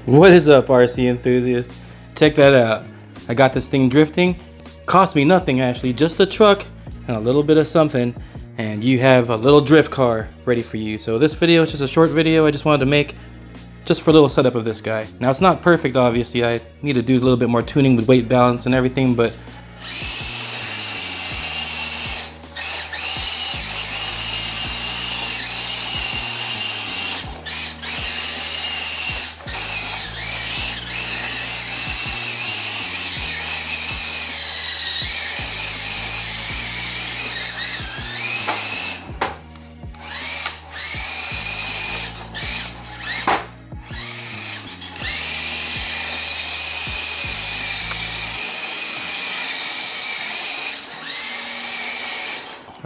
What is up, RC enthusiasts? Check that out. I got this thing drifting. Cost me nothing actually, just the truck and a little bit of something, and you have a little drift car ready for you. So this video is just a short video I just wanted to make just for a little setup of this guy. Now it's not perfect, obviously. I need to do a little bit more tuning with weight balance and everything, but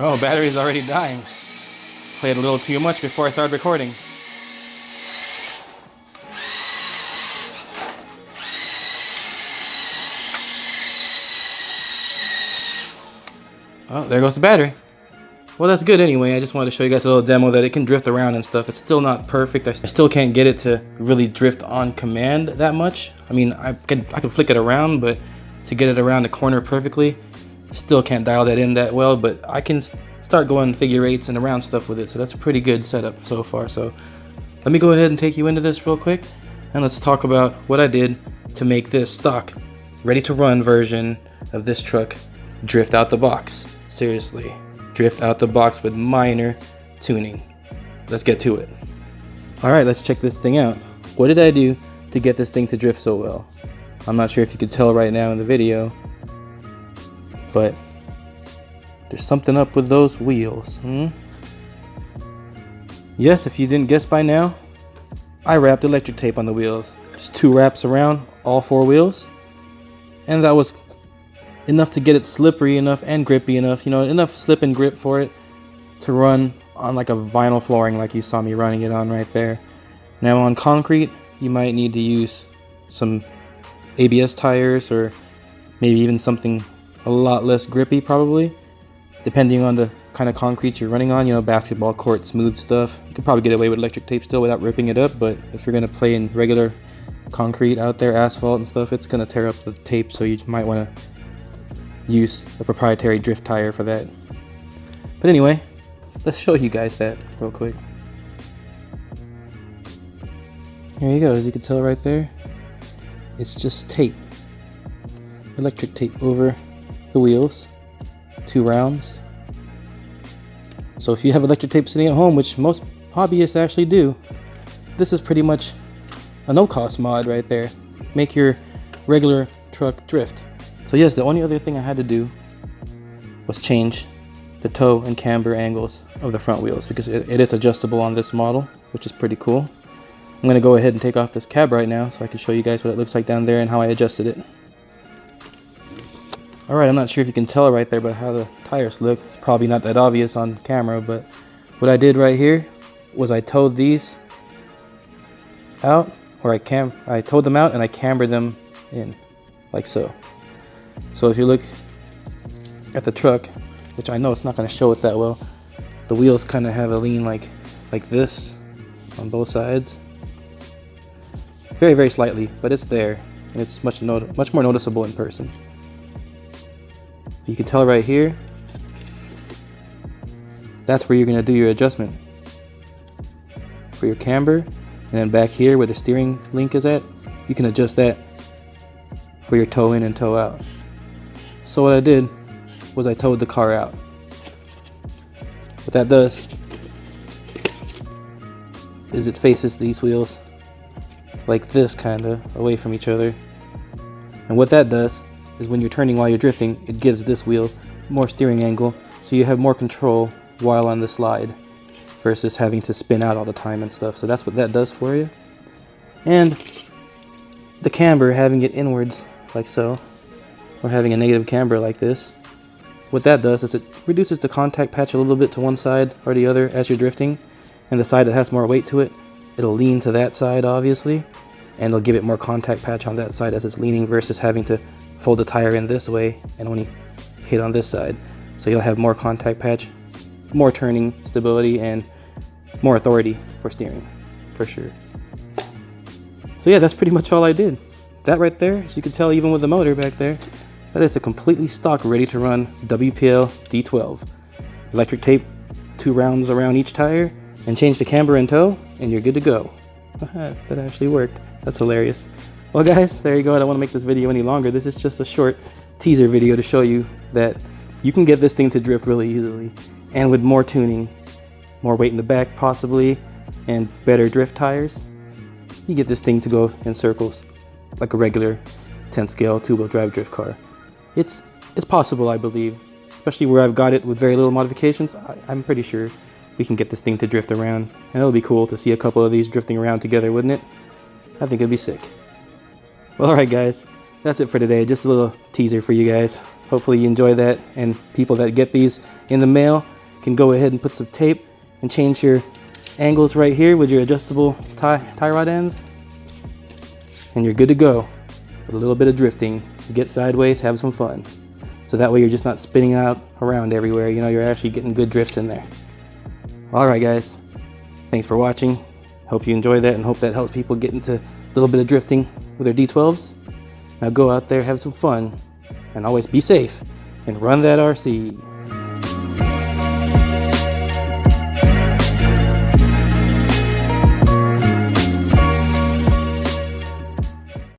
oh, battery's already dying. Played a little too much before I started recording. Oh, there goes the battery. Well, that's good anyway. I just wanted to show you guys a little demo that it can drift around and stuff. It's still not perfect. I still can't get it to really drift on command that much. I mean, I can flick it around, but to get it around the corner perfectly, still can't dial that in that well. But I can start going figure eights and around stuff with it. So that's a pretty good setup so far. So let me go ahead and take you into this real quick, and let's talk about what I did to make this stock, ready to run version of this truck drift out the box. Seriously. Drift out the box with minor tuning. Let's get to it. Alright, let's check this thing out. What did I do to get this thing to drift so well? I'm not sure if you can tell right now in the video, but there's something up with those wheels. Yes, if you didn't guess by now, I wrapped electric tape on the wheels. Just 2 wraps around all 4 wheels, and that was enough to get it slippery enough and grippy enough, you know, enough slip and grip for it to run on like a vinyl flooring like you saw me running it on right there. Now on concrete, you might need to use some ABS tires, or maybe even something a lot less grippy probably, depending on the kind of concrete you're running on. You know, basketball court smooth stuff, you could probably get away with electric tape still without ripping it up, but if you're going to play in regular concrete out there, asphalt and stuff, it's going to tear up the tape, so you might want to use a proprietary drift tire for that. But anyway, let's show you guys that real quick. Here you go. As you can tell right there, it's just tape, electric tape over the wheels, 2 rounds. So if you have electric tape sitting at home, which most hobbyists actually do, this is pretty much a no-cost mod right there. Make your regular truck drift. So yes, the only other thing I had to do was change the toe and camber angles of the front wheels, because it is adjustable on this model, which is pretty cool. I'm going to go ahead and take off this cab right now so I can show you guys what it looks like down there and how I adjusted it. Alright, I'm not sure if you can tell right there, but how the tires look. It's probably not that obvious on camera, but what I did right here was I towed these out, or I towed them out and I cambered them in, like so. So if you look at the truck, which I know it's not going to show it that well, the wheels kind of have a lean like this on both sides. Very, very slightly, but it's there, and it's much more noticeable in person. You can tell right here, that's where you're going to do your adjustment for your camber, and then back here where the steering link is at, you can adjust that for your toe in and toe out. So what I did was I towed the car out. What that does is it faces these wheels like this, kind of away from each other, and what that does is when you're turning while you're drifting, it gives this wheel more steering angle, so you have more control while on the slide. versus having to spin out all the time and stuff. So that's what that does for you. And the camber, having it inwards like so, or having a negative camber like this, what that does is it reduces the contact patch a little bit to one side or the other as you're drifting, and the side that has more weight to it, it'll lean to that side obviously, and it'll give it more contact patch on that side as it's leaning versus having to fold the tire in this way and only hit on this side. So you'll have more contact patch, more turning stability, and more authority for steering, for sure. So yeah, that's pretty much all I did. That right there, as you can tell even with the motor back there, that is a completely stock, ready to run WPL D12. Electric tape 2 rounds around each tire, and change the camber in tow, and you're good to go. That actually worked. That's hilarious. Well guys, there you go. I don't want to make this video any longer. This is just a short teaser video to show you that you can get this thing to drift really easily, and with more tuning, more weight in the back possibly, and better drift tires, you get this thing to go in circles like a regular 10 scale 2-wheel drive drift car. It's possible, I believe, especially where I've got it with very little modifications. I'm pretty sure we can get this thing to drift around, and it'll be cool to see a couple of these drifting around together, wouldn't it? I think it'd be sick. Well, alright guys, that's it for today. Just a little teaser for you guys. Hopefully you enjoy that, and people that get these in the mail can go ahead and put some tape and change your angles right here with your adjustable tie rod ends, and you're good to go with a little bit of drifting. Get sideways, have some fun, so that way you're just not spinning out around everywhere. You know, you're actually getting good drifts in there. Alright guys, thanks for watching. Hope you enjoyed that, and hope that helps people get into a little bit of drifting with their D12s. Now go out there, have some fun, and always be safe and run that RC.